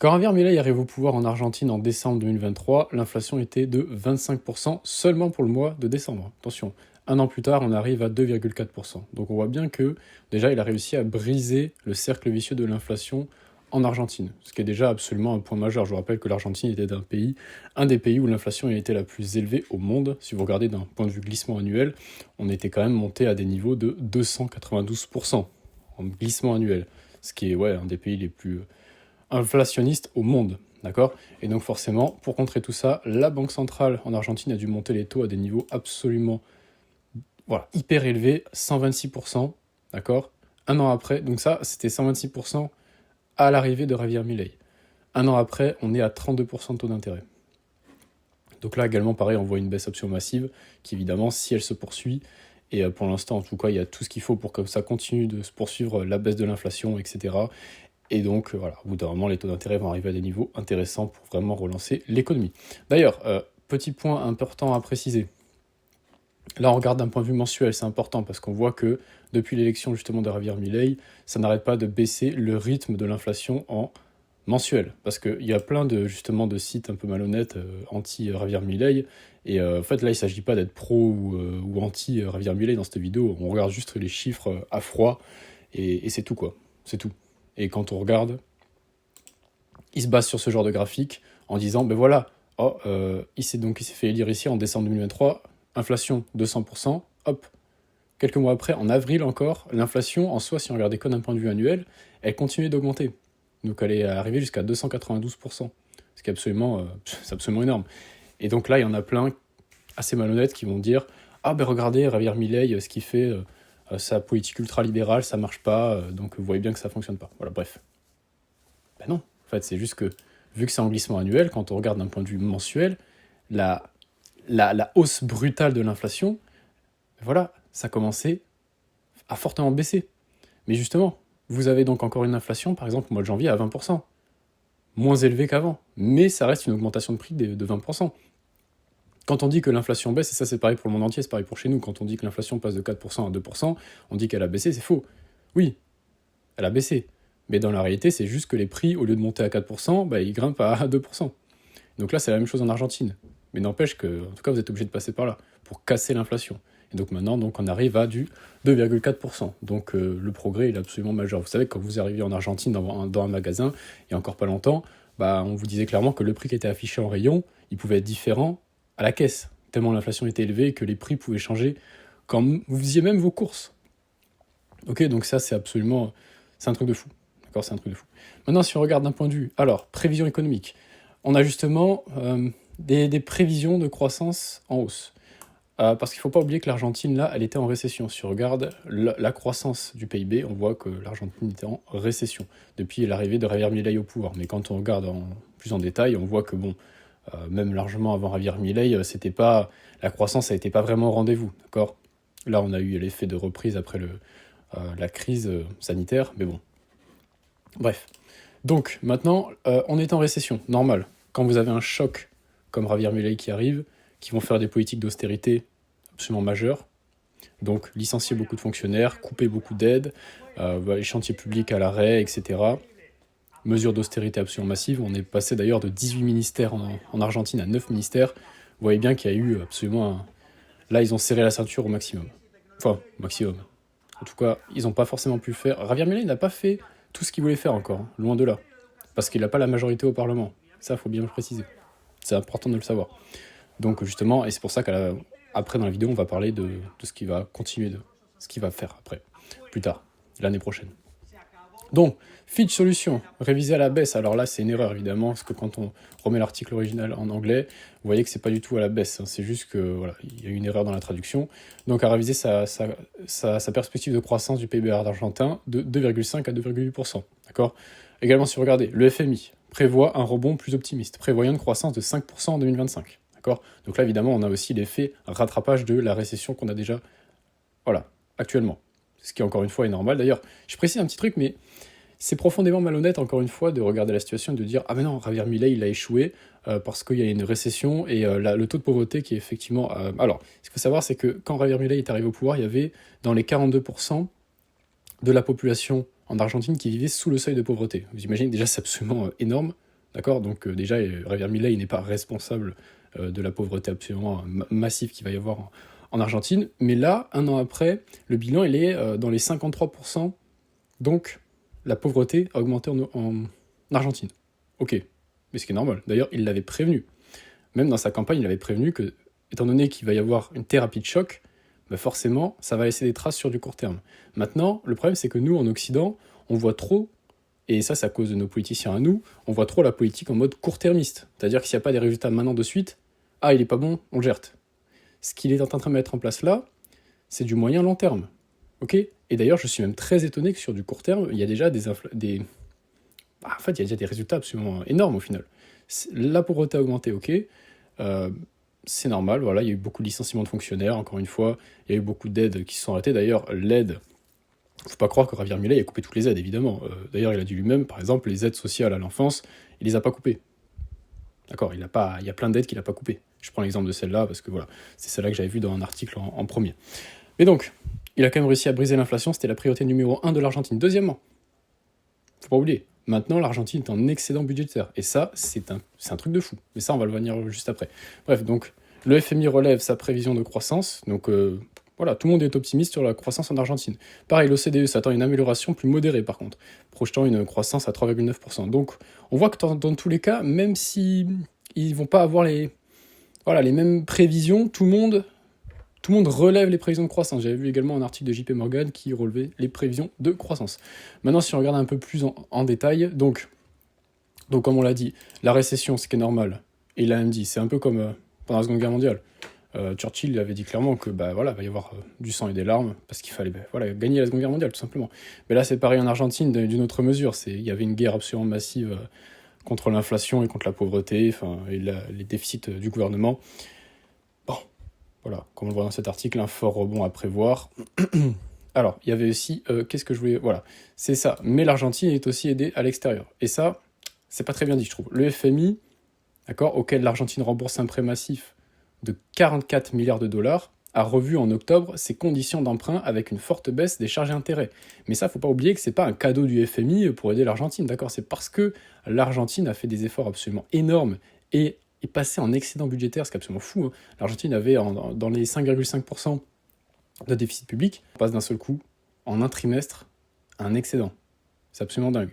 Quand Javier Milei arrive au pouvoir en Argentine en décembre 2023, l'inflation était de 25% seulement pour le mois de décembre. Attention, un an plus tard, on arrive à 2,4%. Donc on voit bien que déjà, il a réussi à briser le cercle vicieux de l'inflation en Argentine, ce qui est déjà absolument un point majeur. Je vous rappelle que l'Argentine était un des pays où l'inflation était la plus élevée au monde. Si vous regardez d'un point de vue glissement annuel, on était quand même monté à des niveaux de 292% en glissement annuel, ce qui est un des pays les plus inflationniste au monde, d'accord? Et donc forcément, pour contrer tout ça, la Banque centrale en Argentine a dû monter les taux à des niveaux absolument hyper élevés, 126%, d'accord? Un an après, donc ça, c'était 126% à l'arrivée de Javier Milei. Un an après, on est à 32% de taux d'intérêt. Donc là également, pareil, on voit une baisse absolument massive, qui évidemment, si elle se poursuit, et pour l'instant, en tout cas, il y a tout ce qu'il faut pour que ça continue de se poursuivre, la baisse de l'inflation, etc. Et donc, voilà, au bout d'un moment, les taux d'intérêt vont arriver à des niveaux intéressants pour vraiment relancer l'économie. D'ailleurs, petit point important à préciser. Là, on regarde d'un point de vue mensuel, c'est important parce qu'on voit que depuis l'élection justement de Javier Milei, ça n'arrête pas de baisser le rythme de l'inflation en mensuel. Parce qu'il y a plein justement de sites un peu malhonnêtes anti-Javier Milei. Et en fait, là, il ne s'agit pas d'être pro ou anti-Javier Milei dans cette vidéo. On regarde juste les chiffres à froid et c'est tout, quoi. C'est tout. Et quand on regarde, il se base sur ce genre de graphique en disant, ben voilà, il s'est fait élire ici en décembre 2023, inflation 200%, hop. Quelques mois après, en avril encore, l'inflation, en soi, si on regardait que d'un point de vue annuel, elle continuait d'augmenter. Donc elle est arrivée jusqu'à 292%, ce qui est c'est absolument énorme. Et donc là, il y en a plein assez malhonnêtes qui vont dire, ah ben regardez, Javier Milei, ce qu'il fait, sa politique ultra-libérale, ça marche pas, donc vous voyez bien que ça fonctionne pas. Voilà, bref. Ben non, en fait, c'est juste que, vu que c'est en glissement annuel, quand on regarde d'un point de vue mensuel, la hausse brutale de l'inflation, voilà, ça commençait à fortement baisser. Mais justement, vous avez donc encore une inflation, par exemple, au mois de janvier, à 20%. Moins élevée qu'avant, mais ça reste une augmentation de prix de 20%. Quand on dit que l'inflation baisse, et ça c'est pareil pour le monde entier, c'est pareil pour chez nous, quand on dit que l'inflation passe de 4% à 2%, on dit qu'elle a baissé, c'est faux. Oui, elle a baissé. Mais dans la réalité, c'est juste que les prix, au lieu de monter à 4%, ils grimpent à 2%. Donc là, c'est la même chose en Argentine. Mais n'empêche que, en tout cas, vous êtes obligé de passer par là pour casser l'inflation. Et donc maintenant, on arrive à du 2,4%. Donc le progrès est absolument majeur. Vous savez, quand vous arriviez en Argentine dans un magasin, il y a encore pas longtemps, on vous disait clairement que le prix qui était affiché en rayon, il pouvait être différent à la caisse, tellement l'inflation était élevée et que les prix pouvaient changer quand vous faisiez même vos courses. Ok, donc ça, c'est un truc de fou. D'accord, c'est un truc de fou. Maintenant, si on regarde d'un point de vue, alors, prévision économique, on a justement des prévisions de croissance en hausse. Parce qu'il ne faut pas oublier que l'Argentine, là, elle était en récession. Si on regarde la croissance du PIB, on voit que l'Argentine était en récession depuis l'arrivée de Javier Milei au pouvoir. Mais quand on regarde plus en détail, on voit que, même largement avant Javier Milei, la croissance n'était pas vraiment au rendez-vous. D'accord ? Là, on a eu l'effet de reprise après la crise sanitaire, mais bon. Bref. Donc, maintenant, on est en récession, normal. Quand vous avez un choc comme Javier Milei qui arrive, qui vont faire des politiques d'austérité absolument majeures, donc licencier beaucoup de fonctionnaires, couper beaucoup d'aides, les chantiers publics à l'arrêt, etc. Mesures d'austérité absolument massives. On est passé d'ailleurs de 18 ministères en Argentine à 9 ministères. Vous voyez bien qu'il y a eu absolument Là, ils ont serré la ceinture au maximum. Enfin, au maximum. En tout cas, ils n'ont pas forcément pu faire... Javier Milei n'a pas fait tout ce qu'il voulait faire encore, loin de là. Parce qu'il n'a pas la majorité au Parlement. Ça, il faut bien le préciser. C'est important de le savoir. Donc justement, et c'est pour ça qu'après dans la vidéo, on va parler de ce qu'il va continuer ce qu'il va faire après, plus tard, l'année prochaine. Donc, Fitch Solutions, révisé à la baisse. Alors là, c'est une erreur, évidemment, parce que quand on remet l'article original en anglais, vous voyez que c'est pas du tout à la baisse. C'est juste que, il y a eu une erreur dans la traduction. Donc, à réviser sa perspective de croissance du PIB argentin de 2,5 à 2,8%. D'accord ? Également, si vous regardez, le FMI prévoit un rebond plus optimiste, prévoyant une croissance de 5% en 2025. D'accord ? Donc là, évidemment, on a aussi l'effet rattrapage de la récession qu'on a déjà, actuellement. Ce qui, encore une fois, est normal. D'ailleurs, je précise un petit truc, mais c'est profondément malhonnête, encore une fois, de regarder la situation et de dire « Ah mais non, Javier Milei, il a échoué parce qu'il y a une récession et le taux de pauvreté qui est effectivement... Alors, ce qu'il faut savoir, c'est que quand Javier Milei est arrivé au pouvoir, il y avait dans les 42% de la population en Argentine qui vivait sous le seuil de pauvreté. Vous imaginez, déjà, c'est absolument énorme. D'accord? Donc déjà, Javier Milei n'est pas responsable de la pauvreté absolument massive qu'il va y avoir en Argentine. Mais là, un an après, le bilan, il est dans les 53%. Donc, la pauvreté a augmenté en Argentine. Ok, mais ce qui est normal. D'ailleurs, il l'avait prévenu. Même dans sa campagne, il avait prévenu que, étant donné qu'il va y avoir une thérapie de choc, bah forcément, ça va laisser des traces sur du court terme. Maintenant, le problème, c'est que nous, en Occident, on voit trop, et ça, c'est à cause de nos politiciens à nous, on voit trop la politique en mode court-termiste. C'est-à-dire que s'il n'y a pas des résultats maintenant de suite, ah, il est pas bon, on le jette. Ce qu'il est en train de mettre en place là, c'est du moyen-long terme. Ok? Et d'ailleurs, je suis même très étonné que sur du court terme, il y a déjà en fait, il y a déjà des résultats absolument énormes au final. La pauvreté a augmenté, ok. C'est normal, voilà, il y a eu beaucoup de licenciements de fonctionnaires, encore une fois, il y a eu beaucoup d'aides qui se sont arrêtées. D'ailleurs, l'aide, faut pas croire que Javier Milei a coupé toutes les aides, évidemment. D'ailleurs, il a dit lui-même, par exemple, les aides sociales à l'enfance, il les a pas coupées. D'accord, il y a plein d'aides qu'il n'a pas coupées. Je prends l'exemple de celle-là, parce que voilà, c'est celle-là que j'avais vue dans un article en premier. Mais donc, il a quand même réussi à briser l'inflation, c'était la priorité numéro 1 de l'Argentine. Deuxièmement, faut pas oublier, maintenant l'Argentine est en excédent budgétaire. Et ça, c'est un truc de fou. Mais ça, on va le venir juste après. Bref, donc, le FMI relève sa prévision de croissance. Donc, voilà, tout le monde est optimiste sur la croissance en Argentine. Pareil, l'OCDE s'attend à une amélioration plus modérée, par contre, projetant une croissance à 3,9%. Donc, on voit que dans tous les cas, même si ils vont pas avoir les mêmes prévisions, tout le monde relève les prévisions de croissance. J'avais vu également un article de JP Morgan qui relevait les prévisions de croissance. Maintenant, si on regarde un peu plus en détail, donc comme on l'a dit, la récession, ce qui est normal, et il a même dit, c'est un peu comme pendant la Seconde Guerre mondiale. Churchill avait dit clairement que va y avoir du sang et des larmes, parce qu'il fallait gagner la Seconde Guerre mondiale, tout simplement. Mais là, c'est pareil en Argentine, d'une autre mesure. Il y avait une guerre absolument massive contre l'inflation et contre la pauvreté, et les déficits du gouvernement. Bon, voilà, comme on le voit dans cet article, un fort rebond à prévoir. Alors, il y avait aussi, qu'est-ce que je voulais... Voilà, c'est ça. Mais l'Argentine est aussi aidée à l'extérieur. Et ça, c'est pas très bien dit, je trouve. Le FMI, d'accord, auquel l'Argentine rembourse un prêt massif de 44 milliards de dollars, a revu en octobre ses conditions d'emprunt avec une forte baisse des charges et intérêts. Mais ça, faut pas oublier que c'est pas un cadeau du FMI pour aider l'Argentine, d'accord? C'est parce que l'Argentine a fait des efforts absolument énormes et est passée en excédent budgétaire, ce qui est absolument fou. Hein. L'Argentine avait dans les 5,5% de déficit public, on passe d'un seul coup, en un trimestre, à un excédent. C'est absolument dingue.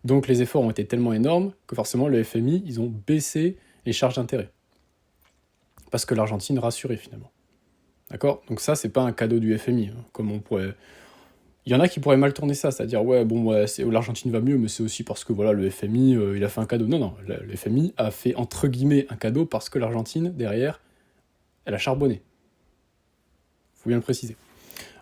Donc les efforts ont été tellement énormes que forcément le FMI, ils ont baissé les charges d'intérêt. Parce que l'Argentine rassurait finalement. D'accord? Donc ça, c'est pas un cadeau du FMI, hein, comme on pourrait... Il y en a qui pourraient mal tourner ça, c'est-à-dire, l'Argentine va mieux, mais c'est aussi parce que voilà, le FMI, il a fait un cadeau. Non, le FMI a fait, entre guillemets, un cadeau parce que l'Argentine, derrière, elle a charbonné. Faut bien le préciser.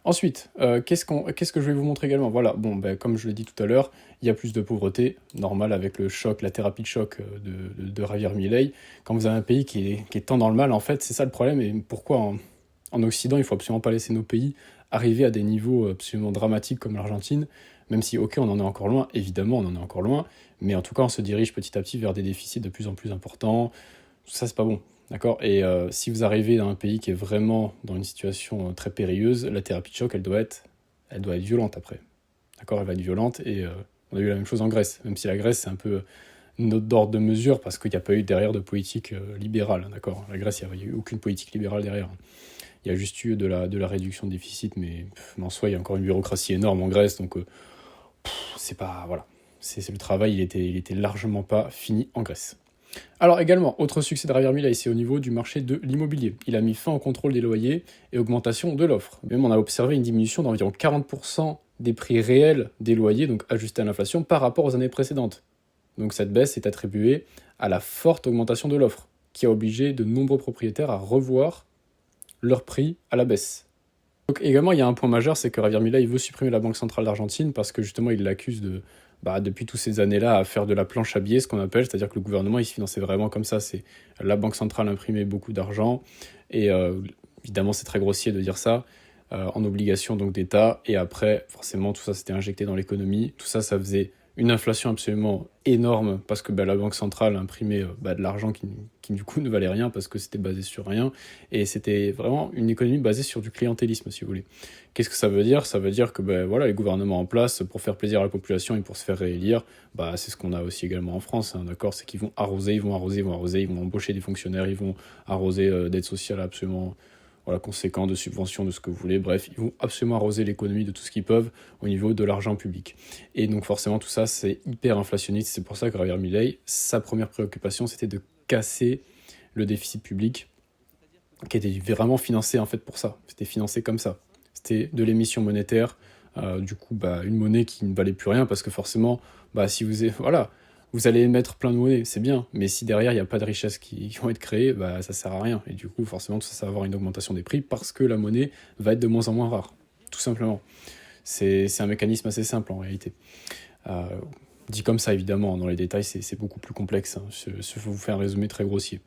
Ensuite, qu'est-ce que je vais vous montrer également? Voilà, comme je l'ai dit tout à l'heure, il y a plus de pauvreté, normal avec le choc, la thérapie de choc de Javier Milei. Quand vous avez un pays qui est tant dans le mal, en fait, c'est ça le problème, et pourquoi en Occident, il faut absolument pas laisser nos pays arriver à des niveaux absolument dramatiques comme l'Argentine, même si, ok, on en est encore loin, évidemment, on en est encore loin, mais en tout cas, on se dirige petit à petit vers des déficits de plus en plus importants. Tout ça, c'est pas bon. D'accord? Et si vous arrivez dans un pays qui est vraiment dans une situation très périlleuse, la thérapie de choc, elle doit être violente après. D'accord? Elle va être violente et on a eu la même chose en Grèce, même si la Grèce, c'est un peu une autre ordre de mesure parce qu'il n'y a pas eu derrière de politique libérale. D'accord? La Grèce, il n'y a eu aucune politique libérale derrière. Il y a juste eu de la réduction de déficit, mais en soi, il y a encore une bureaucratie énorme en Grèce, donc c'est pas... Voilà. C'est le travail, il était largement pas fini en Grèce. Alors également, autre succès de Javier Milei, c'est au niveau du marché de l'immobilier. Il a mis fin au contrôle des loyers et augmentation de l'offre. Même on a observé une diminution d'environ 40% des prix réels des loyers, donc ajustés à l'inflation, par rapport aux années précédentes. Donc cette baisse est attribuée à la forte augmentation de l'offre, qui a obligé de nombreux propriétaires à revoir leur prix à la baisse. Donc également, il y a un point majeur, c'est que Javier Milei veut supprimer la Banque centrale d'Argentine parce que justement, il l'accuse depuis toutes ces années-là, à faire de la planche à billets, ce qu'on appelle, c'est-à-dire que le gouvernement, il se finançait vraiment comme ça. C'est la Banque centrale imprimait beaucoup d'argent, et évidemment, c'est très grossier de dire ça, en obligation donc d'État, et après, forcément, tout ça, c'était injecté dans l'économie. Tout ça, ça faisait une inflation absolument énorme parce que la Banque centrale imprimait de l'argent qui du coup ne valait rien parce que c'était basé sur rien. Et c'était vraiment une économie basée sur du clientélisme, si vous voulez. Qu'est-ce que ça veut dire? Ça veut dire que voilà, les gouvernements en place, pour faire plaisir à la population et pour se faire réélire, c'est ce qu'on a aussi également en France, hein, d'accord? C'est qu'ils vont arroser, ils vont arroser, ils vont arroser, ils vont embaucher des fonctionnaires, ils vont arroser d'aides sociales absolument conséquent, de subventions, de ce que vous voulez. Bref, ils vont absolument arroser l'économie de tout ce qu'ils peuvent au niveau de l'argent public. Et donc forcément, tout ça, c'est hyper inflationniste. C'est pour ça que Javier Milei, sa première préoccupation, c'était de casser le déficit public, qui était vraiment financé en fait pour ça. C'était financé comme ça. C'était de l'émission monétaire, du coup, une monnaie qui ne valait plus rien, parce que forcément, si vous avez, vous allez émettre plein de monnaies, c'est bien, mais si derrière il n'y a pas de richesses qui vont être créées, ça sert à rien. Et du coup, forcément, tout ça va avoir une augmentation des prix parce que la monnaie va être de moins en moins rare, tout simplement. C'est un mécanisme assez simple en réalité. Dit comme ça, évidemment, dans les détails, c'est beaucoup plus complexe. Hein. Je vais vous faire un résumé très grossier.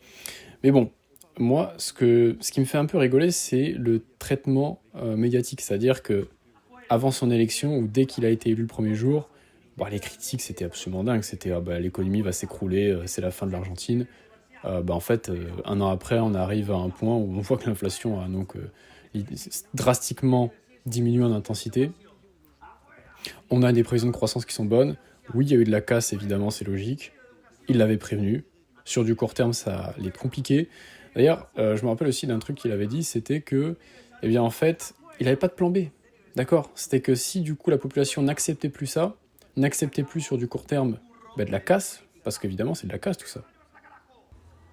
Mais bon, moi, ce qui me fait un peu rigoler, c'est le traitement médiatique. C'est-à-dire que avant son élection, ou dès qu'il a été élu le premier jour, les critiques, c'était absolument dingue. C'était l'économie va s'écrouler, c'est la fin de l'Argentine. En fait, un an après, on arrive à un point où on voit que l'inflation a donc drastiquement diminué en intensité. On a des prévisions de croissance qui sont bonnes. Oui, il y a eu de la casse, évidemment, c'est logique. Il l'avait prévenu. Sur du court terme, ça allait être compliqué. D'ailleurs, je me rappelle aussi d'un truc qu'il avait dit, c'était que, en fait, il n'avait pas de plan B. D'accord? C'était que si, du coup, la population n'acceptait plus ça, n'acceptait plus sur du court terme de la casse, parce qu'évidemment, c'est de la casse, tout ça.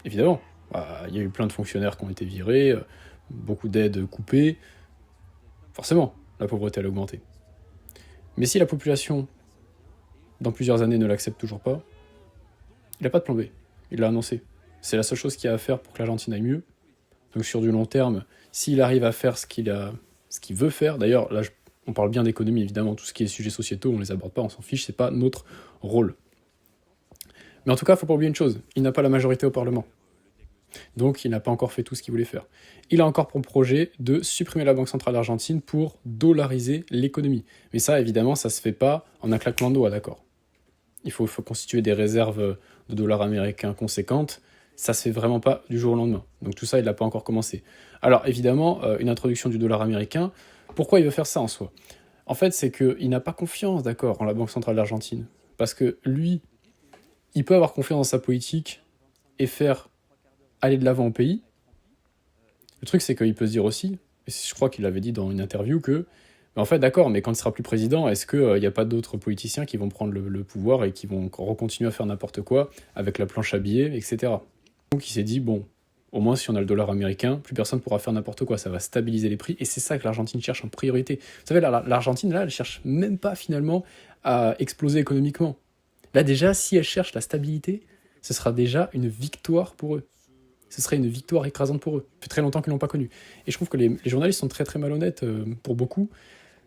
Évidemment. Il y a eu plein de fonctionnaires qui ont été virés, beaucoup d'aides coupées. Forcément, la pauvreté, elle a augmenté. Mais si la population, dans plusieurs années, ne l'accepte toujours pas, il n'a pas de plan B. Il l'a annoncé. C'est la seule chose qu'il y a à faire pour que l'Argentine aille mieux. Donc sur du long terme, s'il arrive à faire ce qu'il veut faire, d'ailleurs, là, on parle bien d'économie, évidemment, tout ce qui est sujets sociétaux, on les aborde pas, on s'en fiche, c'est pas notre rôle. Mais en tout cas, il ne faut pas oublier une chose, il n'a pas la majorité au Parlement. Donc il n'a pas encore fait tout ce qu'il voulait faire. Il a encore pour projet de supprimer la Banque centrale argentine pour dollariser l'économie. Mais ça, évidemment, ça se fait pas en un claquement de doigts, d'accord? Il faut constituer des réserves de dollars américains conséquentes. Ça se fait vraiment pas du jour au lendemain. Donc tout ça, il n'a pas encore commencé. Alors évidemment, une introduction du dollar américain, pourquoi il veut faire ça en soi? En fait, c'est qu'il n'a pas confiance, d'accord, en la Banque centrale d'Argentine. Parce que lui, il peut avoir confiance dans sa politique et faire aller de l'avant au pays. Le truc, c'est qu'il peut se dire aussi, et je crois qu'il l'avait dit dans une interview, que, en fait, d'accord, mais quand il sera plus président, est-ce qu'il n'y a pas d'autres politiciens qui vont prendre le pouvoir et qui vont recontinuer à faire n'importe quoi avec la planche à billets, etc. Donc il s'est dit, bon, au moins si on a le dollar américain, plus personne ne pourra faire n'importe quoi, ça va stabiliser les prix, et c'est ça que l'Argentine cherche en priorité. Vous savez, l'Argentine, là, elle cherche même pas finalement à exploser économiquement. Là déjà, si elle cherche la stabilité, ce sera déjà une victoire pour eux. Ce serait une victoire écrasante pour eux. Ça fait très longtemps qu'ils ne l'ont pas connu. Et je trouve que les journalistes sont très très malhonnêtes pour beaucoup.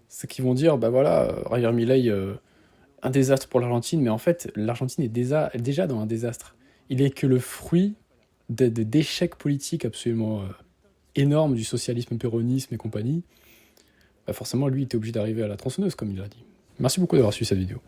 C'est qu'ils vont dire, Javier Milei, un désastre pour l'Argentine, mais en fait, l'Argentine est déjà dans un désastre. Il est que le fruit d'échecs politiques absolument énormes du socialisme, péronisme et compagnie. Forcément, lui, il était obligé d'arriver à la tronçonneuse, comme il l'a dit. Merci beaucoup d'avoir suivi cette vidéo.